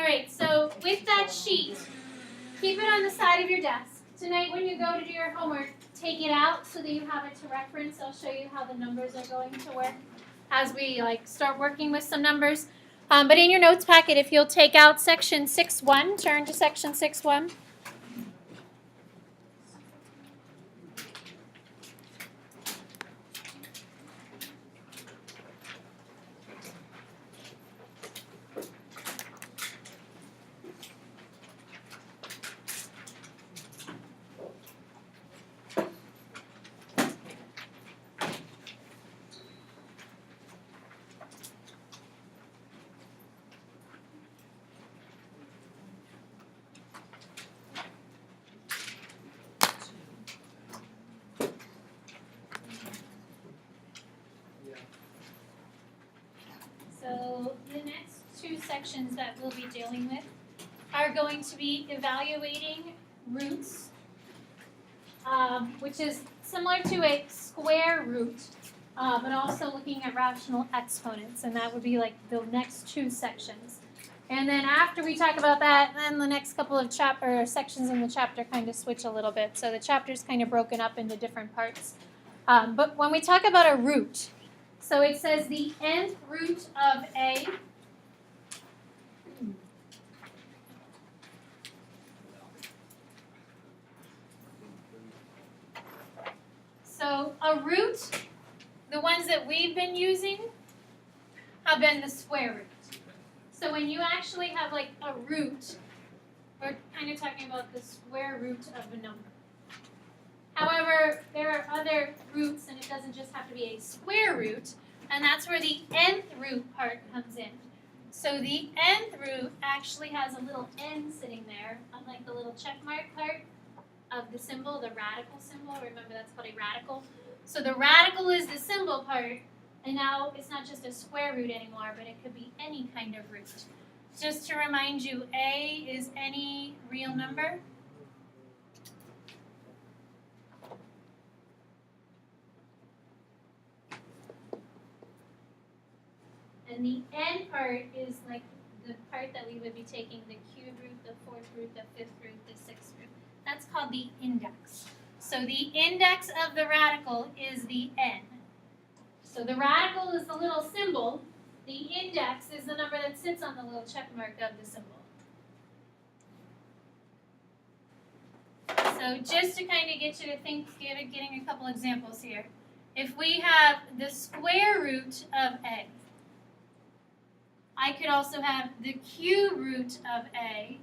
All right, so with that sheet, keep it on the side of your desk. Tonight when you go to do your homework, take it out so that you have it to reference. I'll show you how the numbers are going to work as we start working with some numbers. But in your notes packet, if you'll take out section 6.1, turn to section 6.1. So the next two sections that we'll be dealing with are going to be evaluating roots, which is similar to a square root, but also looking at rational exponents, and that would be like the next two sections. And then after we talk about that, then the next couple of sections in the chapter kind of switch a little bit. So the chapter's kind of broken up into different parts. But when we talk about a root, so it says the nth root of a So a root, the ones that we've been using, have been the square root. So when you actually have like a root, we're kind of talking about the square root of a number. However, there are other roots, and it doesn't just have to be a square root, and that's where the nth root part comes in. So the nth root actually has a little n sitting there, unlike the little check mark part of the symbol, the radical symbol. Remember, that's called a radical. So the radical is the symbol part, and now it's not just a square root anymore, but it could be any kind of root. Just to remind you, a is any real number. And the n part is like the part that we would be taking the cube root, the fourth root, the fifth root, the sixth root. That's called the index. So the index of the radical is the n. So the radical is the little symbol. The index is the number that sits on the little check mark of the symbol. So just to kind of get you to think, getting a couple examples here. If we have the square root of a, I could also have the cube root of a,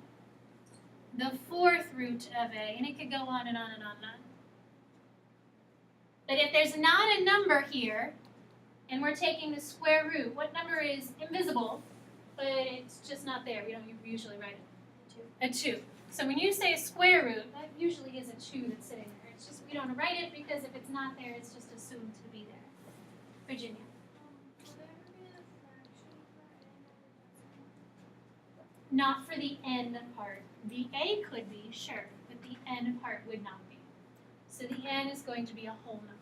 the fourth root of a, and it could go on and on and on and on. But if there's not a number here, and we're taking the square root, what number is invisible, but it's just not there? We don't usually write it. A 2. So when you say a square root, that usually is a 2 that's sitting there. It's just we don't write it because if it's not there, it's just assumed to be there. Virginia. Not for the n part. The a could be, sure, but the n part would not be. So the n is going to be a whole number.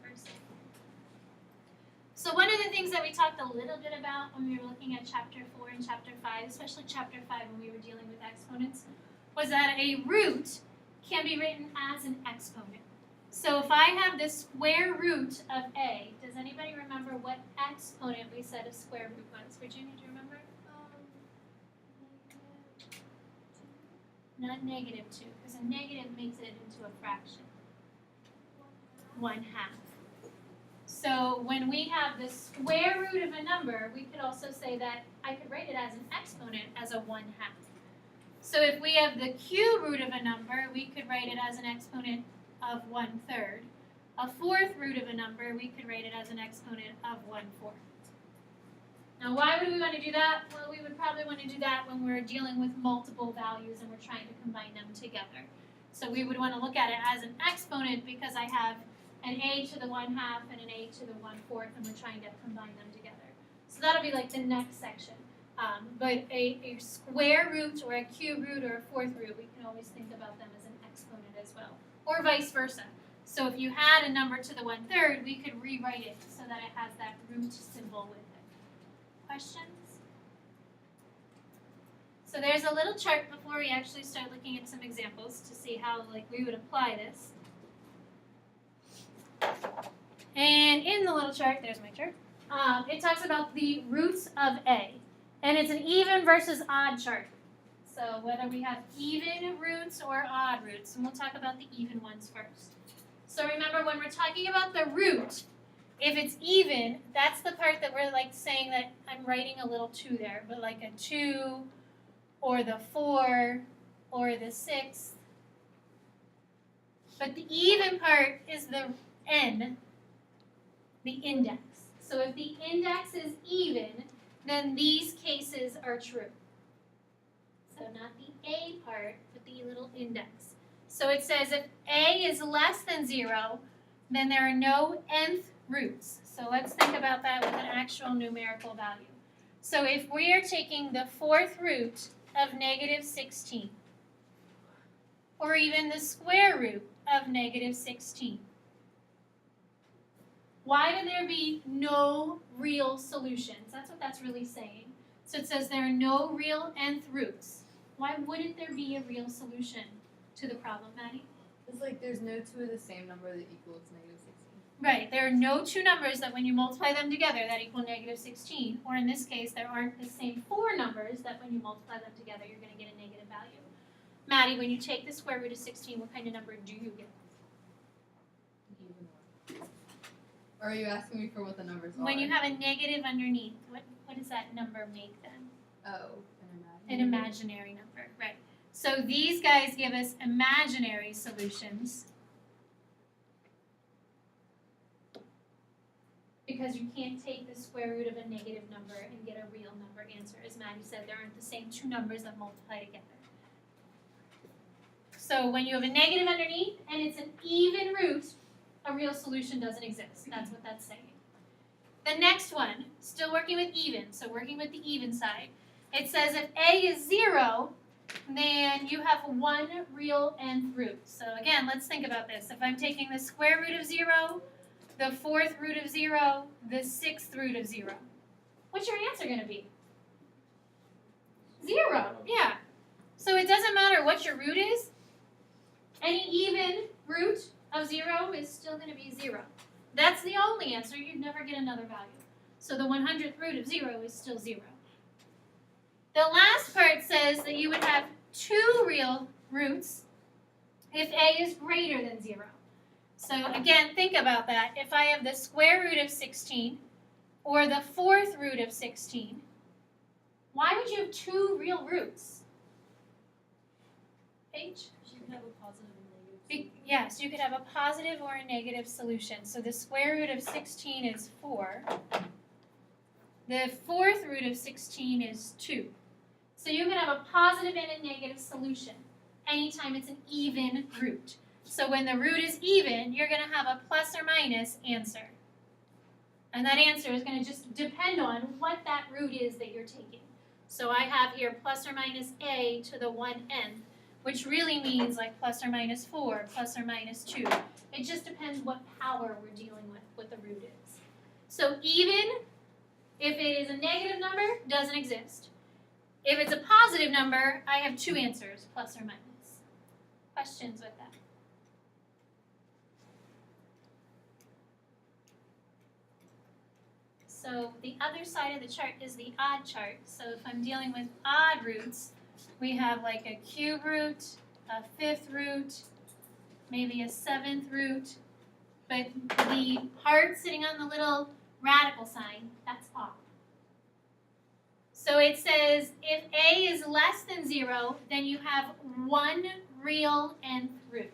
So one of the things that we talked a little bit about when we were looking at chapter 4 and chapter 5, especially chapter 5 when we were dealing with exponents, was that a root can be written as an exponent. So if I have the square root of a, does anybody remember what exponent we said a square root was? Virginia, do you remember? Not negative 2, because a negative makes it into a fraction. 1/2. So when we have the square root of a number, we could also say that I could write it as an exponent as a 1/2. So if we have the cube root of a number, we could write it as an exponent of 1/3. A fourth root of a number, we could write it as an exponent of 1/4. Now, why would we want to do that? Well, we would probably want to do that when we're dealing with multiple values and we're trying to combine them together. So we would want to look at it as an exponent because I have an a to the 1/2 and an a to the 1/4, and we're trying to combine them together. So that'll be like the next section. But a square root or a cube root or a fourth root, we can always think about them as an exponent as well, or vice versa. So if you had a number to the 1/3, we could rewrite it so that it has that root symbol with it. Questions? So there's a little chart before we actually start looking at some examples to see how we would apply this. And in the little chart, there's my chart, it talks about the roots of A. And it's an even versus odd chart. So whether we have even roots or odd roots, and we'll talk about the even ones first. So remember, when we're talking about the root, if it's even, that's the part that we're saying that I'm writing a little 2 there, but like a 2 or the 4 or the 6. But the even part is the n, the index. So if the index is even, then these cases are true. So not the A part, but the little index. So it says if A is less than 0, then there are no nth roots. So let's think about that with an actual numerical value. So if we are taking the 4th root of negative 16, or even the square root of negative 16, why would there be no real solutions? That's what that's really saying. So it says there are no real nth roots. Why wouldn't there be a real solution to the problem, Maddie? It's there's no 2 of the same number that equals negative 16. Right, there are no 2 numbers that when you multiply them together that equal negative 16. Or in this case, there aren't the same 4 numbers that when you multiply them together, you're going to get a negative value. Maddie, when you take the square root of 16, what kind of number do you get? Even one. Or are you asking me for what the numbers are? When you have a negative underneath, what does that number make then? Oh, an imaginary number, right. So these guys give us imaginary solutions because you can't take the square root of a negative number and get a real number answer. As Maddie said, there aren't the same 2 numbers that multiply together. So when you have a negative underneath and it's an even root, a real solution doesn't exist. That's what that's saying. The next one, still working with even, so working with the even side. It says if A is 0, then you have 1 real nth root. So again, let's think about this. If I'm taking the square root of 0, the 4th root of 0, the 6th root of 0, what's your answer going to be? 0, yeah. So it doesn't matter what your root is. Any even root of 0 is still going to be 0. That's the only answer. You'd never get another value. So the 100th root of 0 is still 0. The last part says that you would have 2 real roots if A is greater than 0. So again, think about that. If I have the square root of 16 or the 4th root of 16, why would you have 2 real roots? H? You can have a positive and negative. Yes, you could have a positive or a negative solution. So the square root of 16 is 4. The 4th root of 16 is 2. So you can have a positive and a negative solution anytime it's an even root. So when the root is even, you're going to have a plus or minus answer. And that answer is going to just depend on what that root is that you're taking. So I have here plus or minus a to the 1nth, which really means plus or minus 4, plus or minus 2. It just depends what power we're dealing with, what the root is. So even, if it is a negative number, doesn't exist. If it's a positive number, I have 2 answers, plus or minus. Questions with that? So the other side of the chart is the odd chart. So if I'm dealing with odd roots, we have a cube root, a 5th root, maybe a 7th root, but the part sitting on the little radical sign, that's odd. So it says if A is less than 0, then you have 1 real nth root.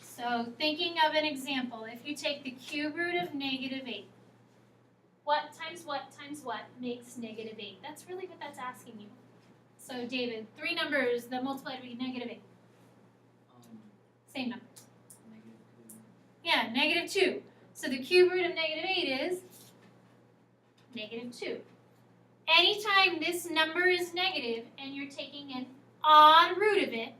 So thinking of an example, if you take the cube root of negative 8, what times what makes negative 8? That's really what that's asking you. So David, 3 numbers that multiply to be negative 8. Same number. -2. Yeah, negative 2. So the cube root of negative 8 is negative 2. Anytime this number is negative and you're taking an odd root of it,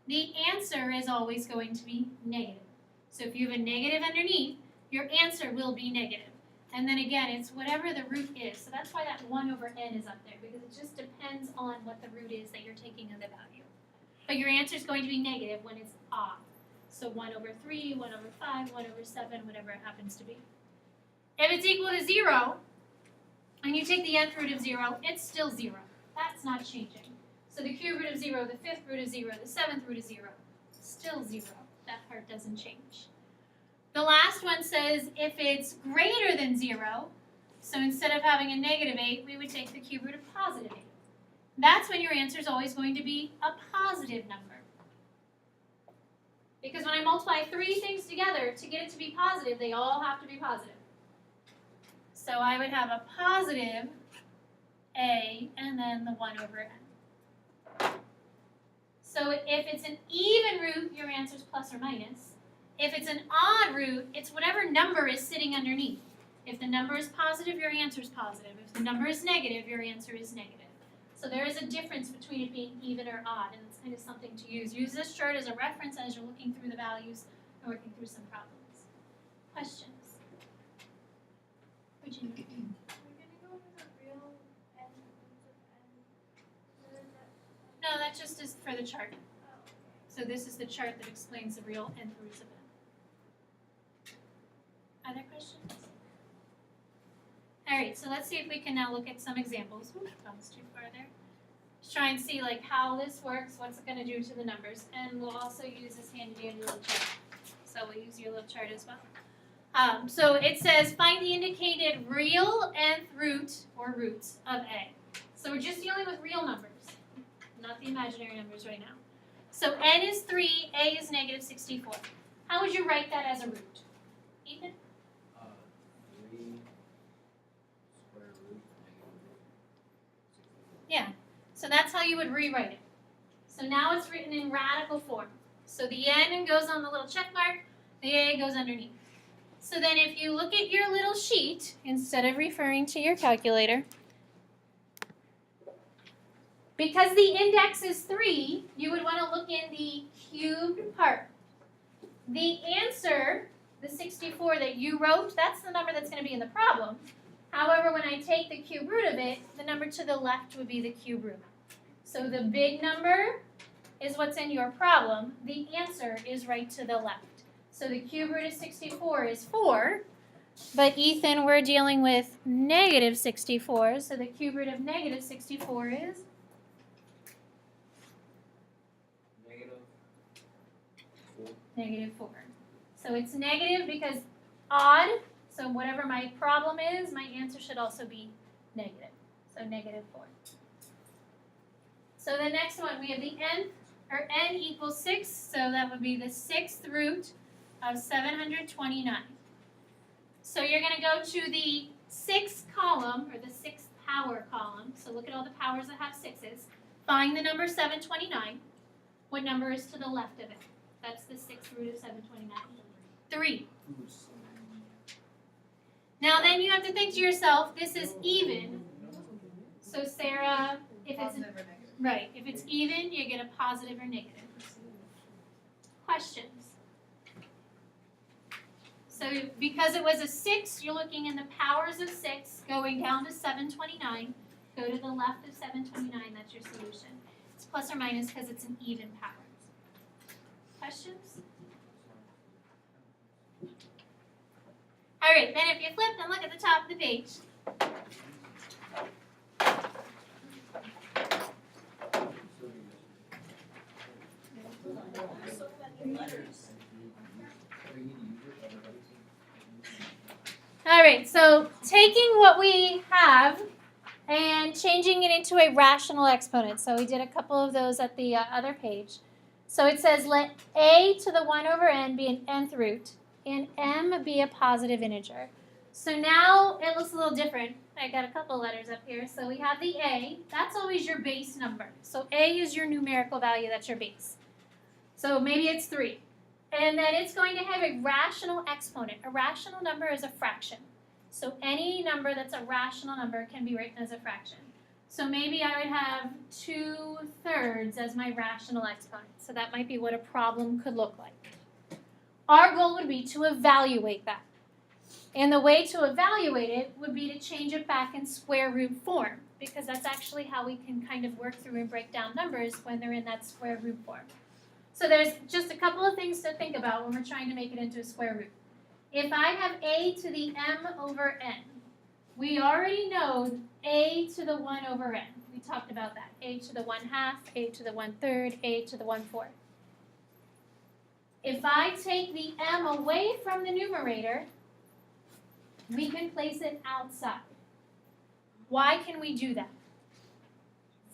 the answer is always going to be negative. So if you have a negative underneath, your answer will be negative. And then again, it's whatever the root is. So that's why that 1 over n is up there, because it just depends depends on what the root is that you're taking of the value. But your answer is going to be negative when it's odd. So 1 over 3, 1 over 5, 1 over 7, whatever it happens to be. If it's equal to 0, and you take the nth root of 0, it's still 0. That's not changing. So the cube root of 0, the 5th root of 0, the 7th root of 0, still 0. That part doesn't change. The last one says if it's greater than 0, so instead of having a negative 8, we would take the cube root of positive 8. That's when your answer is always going to be a positive number. Because when I multiply 3 things together to get it to be positive, they all have to be positive. So I would have a positive a and then the 1 over n. So if it's an even root, your answer is plus or minus. If it's an odd root, it's whatever number is sitting underneath. If the number is positive, your answer is positive. If the number is negative, your answer is negative. So there is a difference between it being even or odd, and it's kind of something to use. Use this chart as a reference as you're looking through the values and working through some problems. Questions? Virginia? We're gonna go over the real and No, that just is for the chart. oh, So this is the chart that explains the real nth roots of n. Other questions? All right, so let's see if we can now look at some examples. Ooh, that was too far there. Let's try and see like how this works, what's it going to do to the numbers, and we'll also use this handy dandy little chart. So we'll use your little chart as well. So it says find the indicated real nth root or roots of a. So we're just dealing with real numbers, not the imaginary numbers right now. So n is 3, a is negative 64. How would you write that as a root? Ethan? 3 square root negative 64. Yeah. So that's how you would rewrite it. So now it's written in radical form. So the n goes on the little check mark, the a goes underneath. So then if you look at your little sheet, instead of referring to your calculator, because the index is 3, you would want to look in the cubed part. The answer, the 64 that you wrote, that's the number that's going to be in the problem. However, when I take the cube root of it, the number to the left would be the cube root. So the big number is what's in your problem. The answer is right to the left. So the cube root of 64 is 4. But Ethan, we're dealing with negative 64. So the cube root of negative 64 is? Negative 4. Negative 4. So it's negative because odd. So whatever my problem is, my answer should also be negative. So negative 4. So the next one, we have the nth, or n equals 6. So that would be the 6th root of 729. So you're going to go to the 6th column, or the 6th power column. So look at all the powers that have 6's. Find the number 729. What number is to the left of it? That's the 6th root of 729. 3. Now then you have to think to yourself, this is even. So Sarah, if it's Positive or negative? right, if it's even, you get a positive or negative. Questions? So because it was a 6, you're looking in the powers of 6, going down to 729. Go to the left of 729, that's your solution. It's plus or minus because it's an even power. Questions? All right, then if you flip and look at the top of the page. All right, so taking what we have and changing it into a rational exponent. So we did a couple of those at the other page. So it says let a to the 1 over n be an nth root and m be a positive integer. So now it looks a little different. I got a couple letters up here. So we have the a. That's always your base number. So a is your numerical value. That's your base. So maybe it's 3. And then it's going to have a rational exponent. A rational number is a fraction. So any number that's a rational number can be written as a fraction. So maybe I would have 2/3 as my rational exponent. So that might be what a problem could look like. Our goal would be to evaluate that. And the way to evaluate it would be to change it back in square root form. because that's actually how we can kind of work through and break down numbers when they're in that square root form. So there's just a couple of things to think about when we're trying to make it into a square root. If I have a to the m over n, we already know a to the 1 over n. We talked about that. A to the 1/2, a to the 1/3, a to the 1/4. If I take the m away from the numerator, we can place it outside. Why can we do that?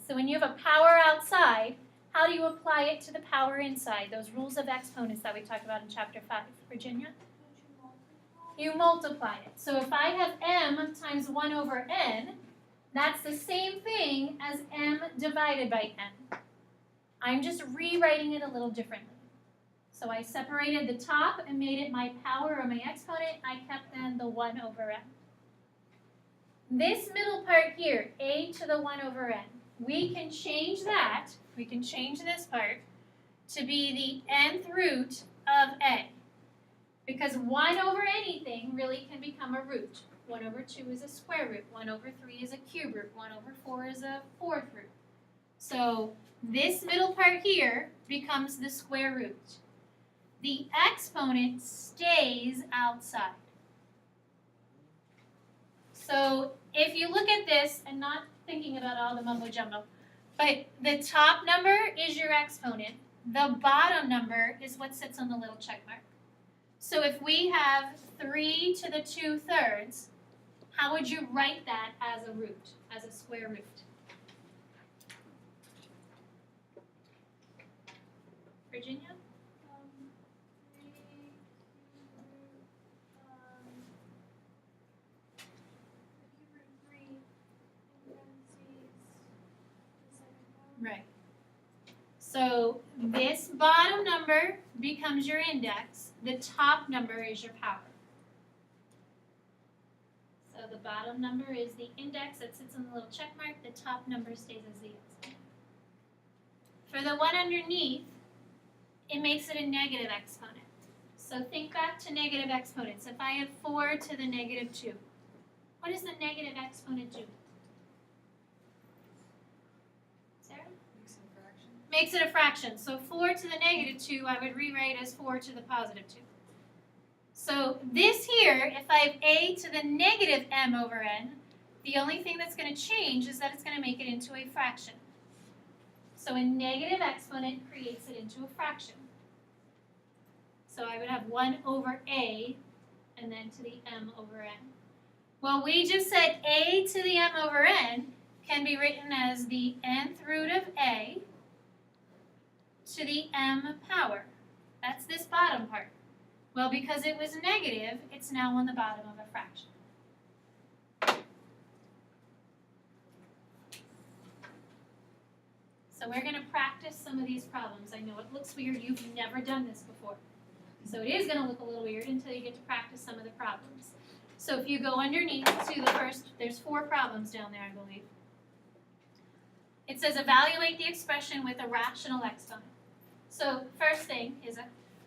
So when you have a power outside, how do you apply it to the power inside? Those rules of exponents that we talked about in chapter 5. Virginia? You multiply it. So if I have m times 1 over n, that's the same thing as m divided by n. I'm just rewriting it a little differently. So I separated the top and made it my power or my exponent. I kept then the 1 over n. This middle part here, a to the 1 over n, we can change that, we can change this part to be the nth root of a. Because 1 over anything really can become a root. 1 over 2 is a square root. 1 over 3 is a cube root. 1 over 4 is a fourth root. So this middle part here becomes the square root. The exponent stays outside. So if you look at this, and not thinking about all the mumbo jumbo, but the top number is your exponent. The bottom number is what sits on the little check mark. So if we have 3 to the 2/3, how would you write that as a root, as a square root? Virginia? 3 cube root, the cube root 3 in parentheses, the second power. Right. So this bottom number becomes your index. The top number is your power. So the bottom number is the index that sits on the little check mark. The top number stays as the exponent. For the one underneath, it makes it a negative exponent. So think back to negative exponents. If I have 4 to the negative 2, what does the negative exponent do? Sarah? Makes it a fraction. So 4 to the negative 2, I would rewrite as 4 to the positive 2. So this here, if I have a to the negative m over n, the only thing that's going to change is that it's going to make it into a fraction. So a negative exponent creates it into a fraction. So I would have 1 over a, and then to the m over n. Well, we just said a to the m over n can be written as the nth root of a to the m power. That's this bottom part. Well, because it was negative, it's now on the bottom of a fraction. So we're going to practice some of these problems. I know it looks weird. You've never done this before. So it is going to look a little weird until you get to practice some of the problems. So if you go underneath to the first, there's 4 problems down there, I believe. It says evaluate the expression with a rational exponent. So first thing is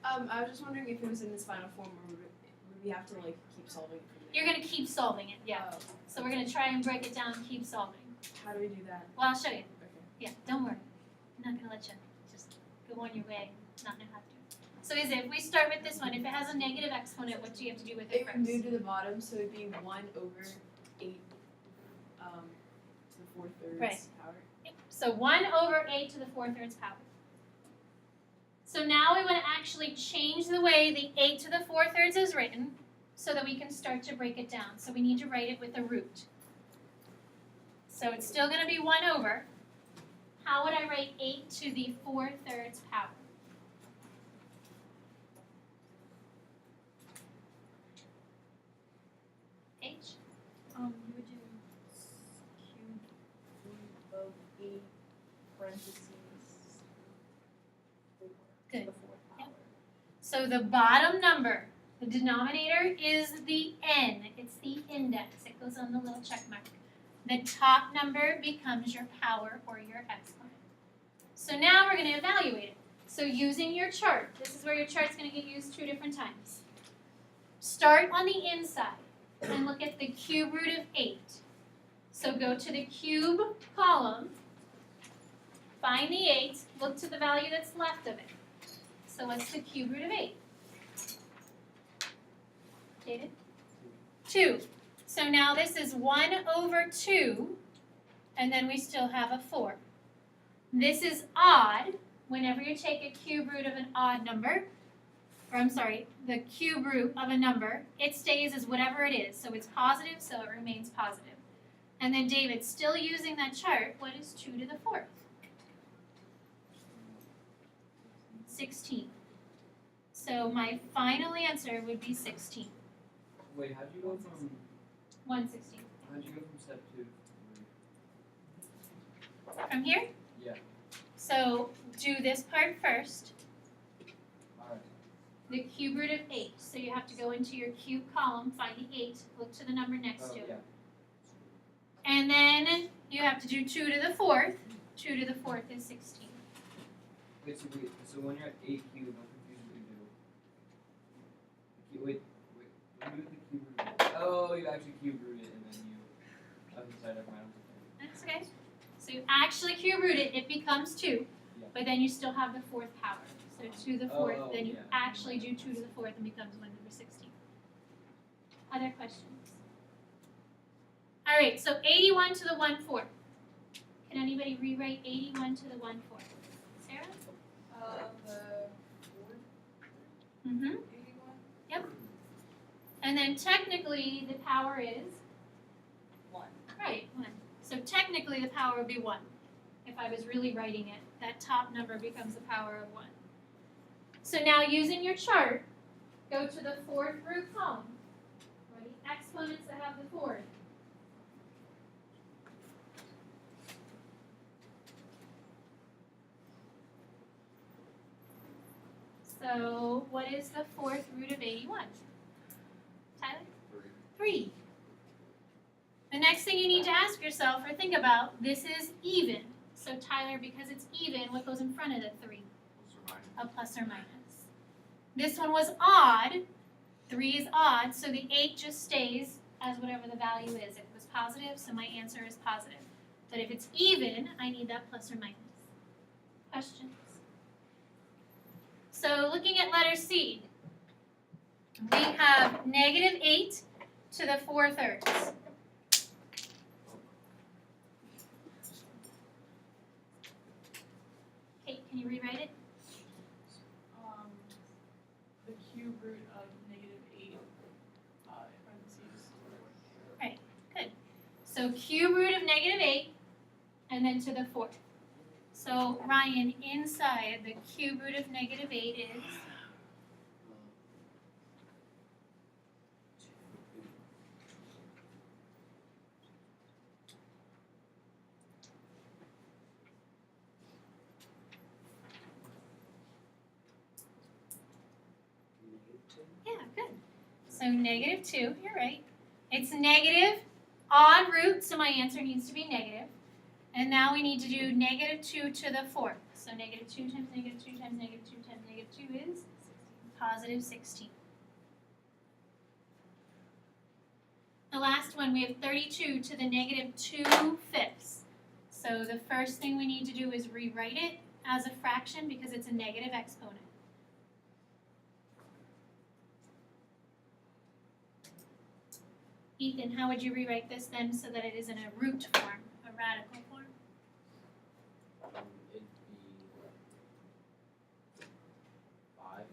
I was just wondering if it was in this final form, or would we have to like keep solving it from there? you're going to keep solving it, yeah. Oh, So we're going to try and break it down and keep solving. how do we do that? Well, I'll show you. Okay. Yeah, don't worry. I'm not going to let you just go on your way and not know how to do it. So is it, if we start with this one, if it has a negative exponent, what do you have to do with it It would first? move to the bottom, so it'd be 1 over 8 to the 4/3 Right. power. So 1 over 8 to the 4/3 power. So now we want to actually change the way the 8 to the 4/3 is written so that we can start to break it down. So we need to write it with a root. So it's still going to be 1 over. How would I write 8 to the 4/3 power? H? You would do cube root of 8 parentheses 4 Good. to the 4th power. So the bottom number, the denominator is the n. It's the index. It goes on the little check mark. The top number becomes your power or your exponent. So now we're going to evaluate it. So using your chart, this is where your chart's going to get used 2 different times. Start on the inside and look at the cube root of 8. So go to the cube column, find the 8, look to the value that's left of it. So what's the cube root of 8? David? 2. So now this is 1 over 2, and then we still have a 4. This is odd. Whenever you take a cube root of an odd number, or I'm sorry, the cube root of a number, it stays as whatever it is. So it's positive, so it remains positive. And then David, still using that chart, what is 2 to the 4th? 16. So my final answer would be 16. Wait, how'd you go from 116. how'd you go from step 2 to 3? From here? Yeah. So do this part first, Alright. the cube root of 8. So you have to go into your cube column, find the 8, look to the number next to it. Yeah. And then you have to do 2 to the 4th. 2 to the 4th is 16. Wait, so when you're at 8 cube, I'm confused what you do. What do you do with the cube root? Oh, you actually cube root it and then you other side of my own. That's okay. So you actually cube root it, it becomes 2. Yeah. But then you still have the 4th power. So 2 to the 4th, Oh, then you yeah. actually do 2 to the 4th and becomes 1 over 16. Other questions? All right, so 81 to the 1/4. Can anybody rewrite 81 to the 1/4? Sarah? The 4, Mm-hmm. 81, And then technically the power is? 1. Right, 1. So technically the power would be 1. If I was really writing it, that top number becomes the power of 1. So now using your chart, go to the 4th root column. Ready? Exponents that have the 4 in it. So what is the 4th root of 81? Tyler? 3. The next thing you need to ask yourself or think about, this is even. So Tyler, because it's even, what goes in front of the 3? A plus or minus. This one was odd. 3 is odd, so the 8 just stays as whatever the value is. If it was positive, so my answer is positive. But if it's even, I need that plus or minus. Questions? So looking at letter C, we have -8 to the 4/3. Kate, can you rewrite it? The cube root of -8 parentheses. So cube root of -8 and then to the 4th. So Ryan, inside the cube root of -8 is? Yeah, good. So -2, you're right. It's negative, odd root, so my answer needs to be negative. And now we need to do -2 to the 4th. So -2 times -2 times -2 times -2 is positive 16. The last one, we have 32 to the -2/5. So the first thing we need to do is rewrite it as a fraction because it's a negative exponent. Ethan, how would you rewrite this then so that it is in a root form, a radical form? It'd be 5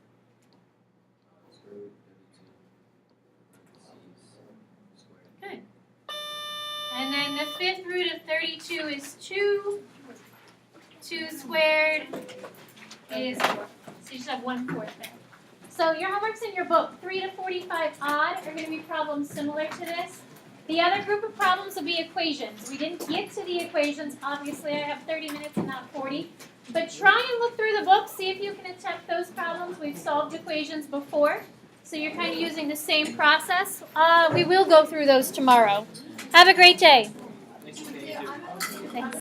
square root 32 parentheses squared. Good. And then the 5th root of 32 is 2. 2 squared is 4. So you just have 1/4 there. So your homework's in your book. 3 to 45 odd are going to be problems similar to this. The other group of problems will be equations. We didn't get to the equations. Obviously, I have 30 minutes and not 40. But try and look through the book. See if you can attempt those problems. We've solved equations before. So you're kind of using the same process. We will go through those tomorrow. Have a great day. Thank you. Thanks.